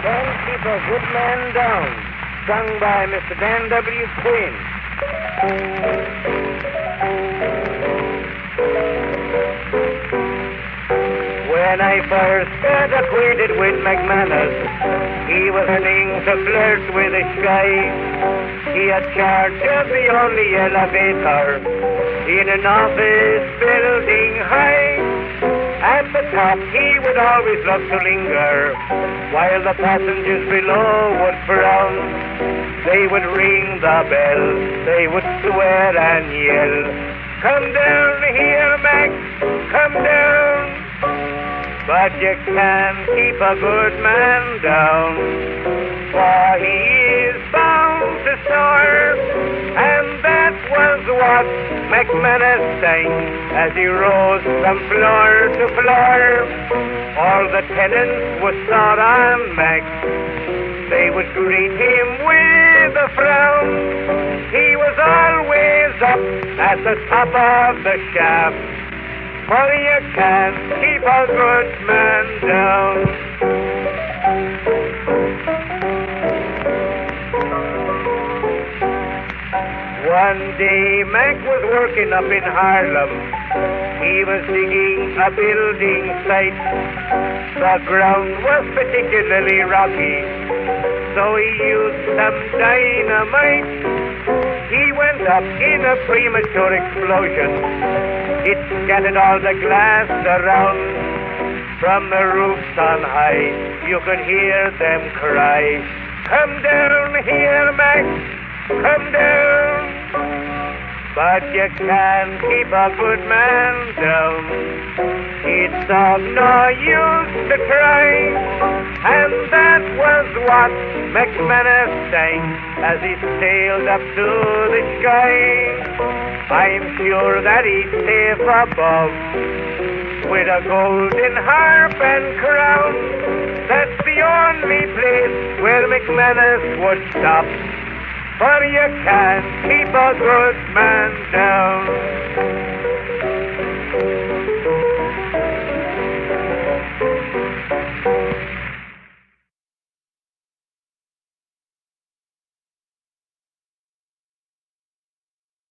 Can't Keep a Good Man Down, sung by Mr. Dan W. Quinn. When I first got acquainted with McManus, he was learning to flirt with the sky. He had charge of the only elevator in an office building high. At the top he would always love to linger, while the passengers below would frown. They would ring the bell, they would swear and yell, "Come down here, Mac, come down." But you can't keep a good man down, for he is bound to soar. And that was what McManus sang as he rose from floor to floor. All the tenants would start on Mac, they would greet him with a frown. He was always up at the top of the shaft, for you can't keep a good man down. One day Mac was working up in Harlem. He was digging a building site. The ground was particularly rocky, so he used some dynamite. He went up in a premature explosion. It scattered all the glass around. From the roofs on high, you could hear them cry, "Come down here, Mac, come down." But you can't keep a good man down. It's of no use to try. And that was what McManus sang as he sailed up to the sky. I'm sure that he's safe above, with a golden harp and crown. That's the only place where McManus would stop, for you can't keep a good man down.